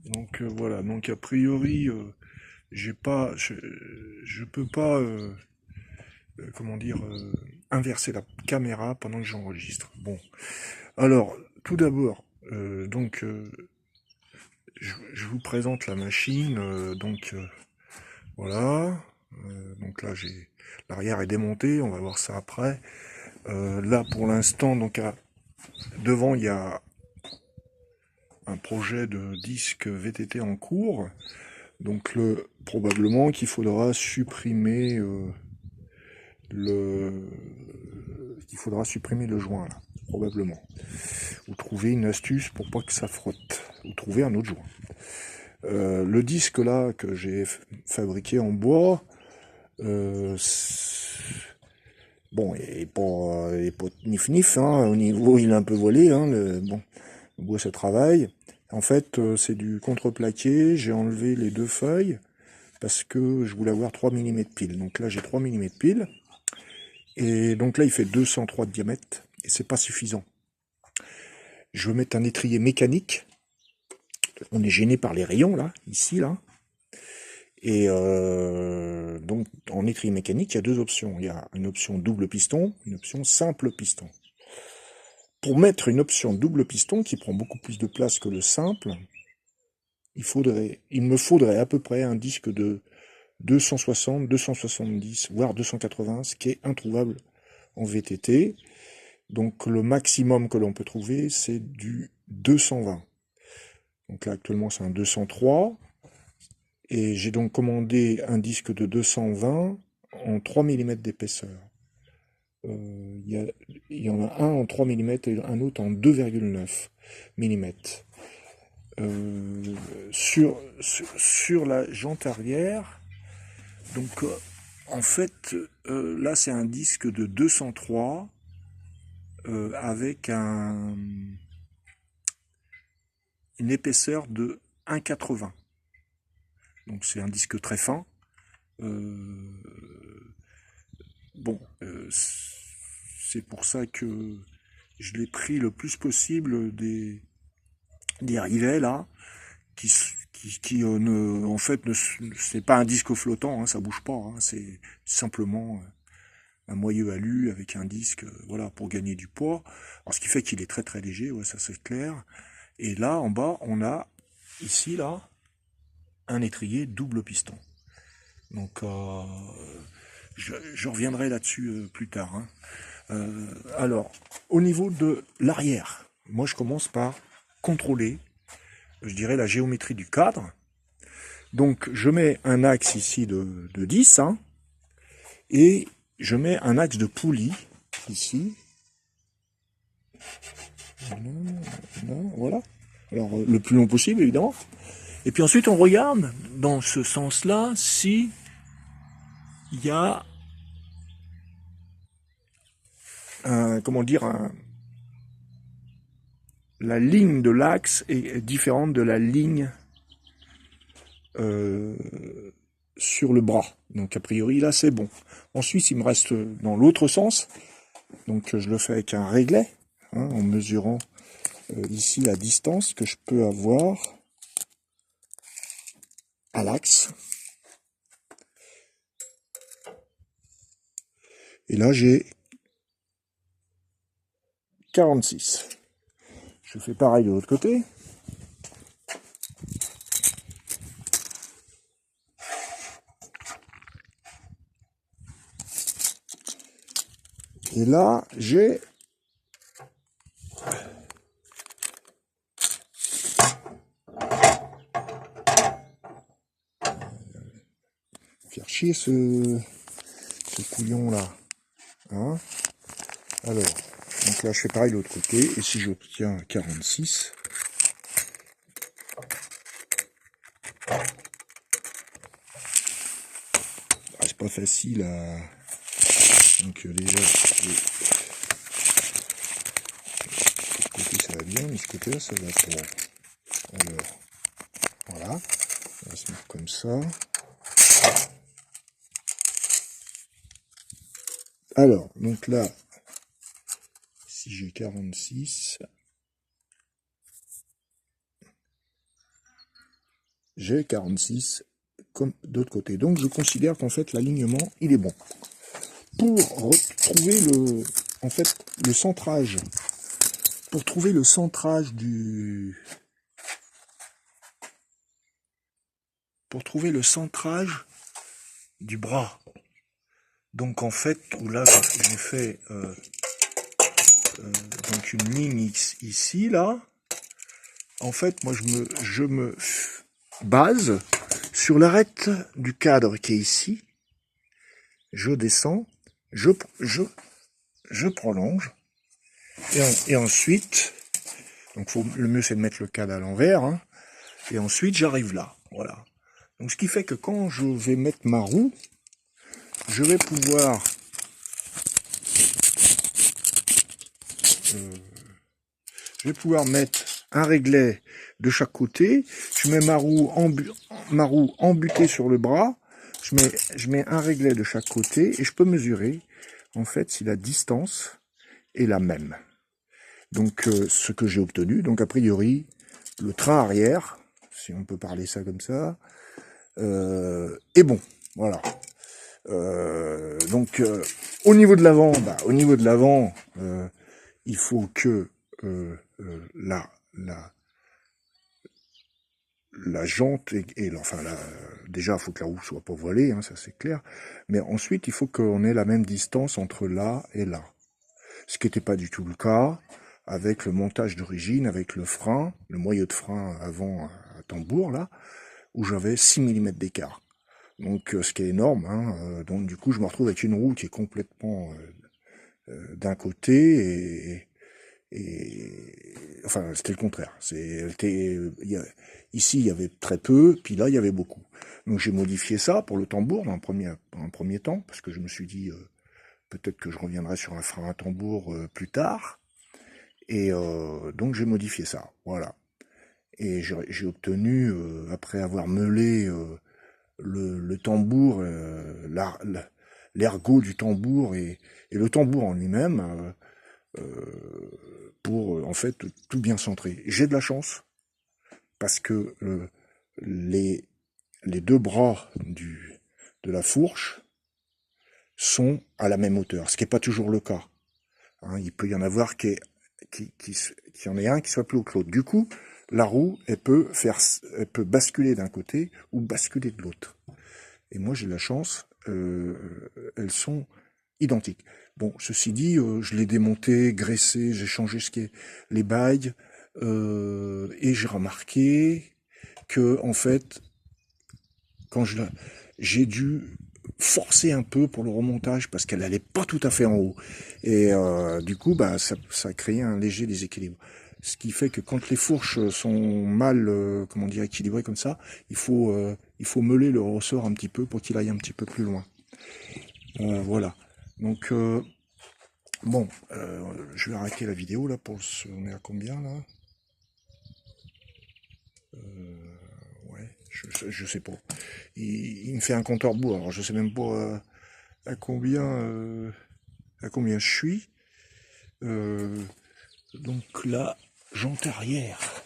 Donc voilà, donc a priori, j'ai pas, je peux pas, comment dire, inverser la caméra pendant que j'enregistre. Bon, alors tout d'abord, je vous présente la machine. Voilà. Donc là, j'ai l'arrière est démonté. On va voir ça après. Là, pour l'instant, devant, il y a un projet de disque VTT en cours. Donc probablement qu'il faudra supprimer le joint là, probablement. Ou trouver une astuce pour pas que ça frotte. Ou trouver un autre joint. Le disque là que j'ai fabriqué en bois, euh, bon, il est pas nif-nif, hein, au niveau il est un peu volé, hein, bon, le bois ça travaille. En fait, c'est du contreplaqué, j'ai enlevé les deux feuilles, parce que je voulais avoir 3 mm de pile. Donc là, j'ai 3 mm de pile. Et donc là, il fait 203 de diamètre. Et c'est pas suffisant. Je veux mettre un étrier mécanique. On est gêné par les rayons, là, ici, là. Et donc, en étrier mécanique, il y a deux options. Il y a une option double piston, une option simple piston. Pour mettre une option double piston, qui prend beaucoup plus de place que le simple, il me faudrait à peu près un disque de 260, 270, voire 280, ce qui est introuvable en VTT. Donc le maximum que l'on peut trouver, c'est du 220. Donc là, actuellement, c'est un 203. Et j'ai donc commandé un disque de 220 en 3 mm d'épaisseur. Il y en a un en 3 mm et un autre en 2,9 mm. Sur la jante arrière, donc en fait, là c'est un disque de 203 avec une épaisseur de 1,80. Donc c'est un disque très fin. Euh, bon, c'est pour ça que je l'ai pris le plus possible des rivets là, en fait, c'est pas un disque flottant, hein, ça bouge pas, hein, c'est simplement un moyeu alu avec un disque, voilà, pour gagner du poids. Alors ce qui fait qu'il est très très léger, ouais, ça c'est clair. Et là, en bas, on a ici là un étrier double piston. Donc je reviendrai là-dessus plus tard, hein. Alors, au niveau de l'arrière, moi je commence par contrôler, je dirais, la géométrie du cadre. Donc je mets un axe ici de 10, hein, et je mets un axe de poulie ici. Voilà. Alors le plus long possible évidemment. Et puis ensuite on regarde dans ce sens-là si il y a comment dire, la ligne de l'axe est différente de la ligne euh, sur le bras. Donc a priori là c'est bon. Ensuite il me reste dans l'autre sens. Donc je le fais avec un réglet, hein, en mesurant ici la distance que je peux avoir à l'axe. Et là j'ai 46. Je fais pareil de l'autre côté. Et là, j'ai faire chier ce couillon là. Hein, alors, donc là je fais pareil de l'autre côté. Et si j'obtiens 46, c'est pas facile à... Donc déjà, de ce côté ça va bien, mais ce côté là ça va pas. Alors, voilà, on va se mettre comme ça. Alors, donc là, si j'ai 46, j'ai 46 comme d'autre côté. Donc je considère qu'en fait l'alignement il est bon. Pour retrouver le centrage, pour trouver le centrage du bras. Donc en fait, où là j'ai fait donc une ligne ici là. En fait, moi je me base sur l'arête du cadre qui est ici. Je descends, je prolonge et ensuite, donc le mieux c'est de mettre le cadre à l'envers. Hein, et ensuite j'arrive là. Voilà. Donc ce qui fait que quand je vais mettre ma roue, je vais pouvoir mettre un réglet de chaque côté. Je mets ma roue embutée sur le bras. Je mets un réglet de chaque côté et je peux mesurer en fait si la distance est la même. Donc ce que j'ai obtenu, donc a priori le train arrière, si on peut parler ça comme ça, est bon. Voilà. Donc au niveau de l'avant, il faut que la jante déjà il faut que la roue soit pas voilée, hein, ça c'est clair, mais ensuite il faut qu'on ait la même distance entre là et là, ce qui n'était pas du tout le cas avec le montage d'origine, avec le frein, le moyeu de frein avant à tambour là, où j'avais 6 mm d'écart. Donc ce qui est énorme, hein, donc du coup je me retrouve avec une roue qui est complètement d'un côté enfin c'était le contraire. Ici il y avait très peu, puis là il y avait beaucoup. Donc j'ai modifié ça pour le tambour dans un premier temps, parce que je me suis dit peut-être que je reviendrai sur un frein à tambour plus tard. Et donc j'ai modifié ça, voilà. Et j'ai obtenu, après avoir meulé le tambour, l'ergot du tambour et le tambour en lui-même, pour en fait tout bien centrer. J'ai de la chance parce que les deux bras de la fourche sont à la même hauteur, ce qui n'est pas toujours le cas. Hein, il peut y en avoir qu'il y en ait un qui soit plus haut que l'autre. Du coup, la roue, elle peut basculer d'un côté ou basculer de l'autre. Et moi, j'ai de la chance, elles sont identiques. Bon, ceci dit, je l'ai démonté, graissé, j'ai changé les bagues, et j'ai remarqué que, en fait, quand j'ai dû forcer un peu pour le remontage parce qu'elle n'allait pas tout à fait en haut. Et du coup, bah, ça a créé un léger déséquilibre. Ce qui fait que quand les fourches sont mal, comment dire, équilibrées comme ça, il faut meuler le ressort un petit peu pour qu'il aille un petit peu plus loin. Voilà. Donc, bon, je vais arrêter la vidéo là pour on est à combien là? Ouais, je sais pas. Il me fait un compteur bout, alors je sais même pas à combien je suis. Donc la jante arrière.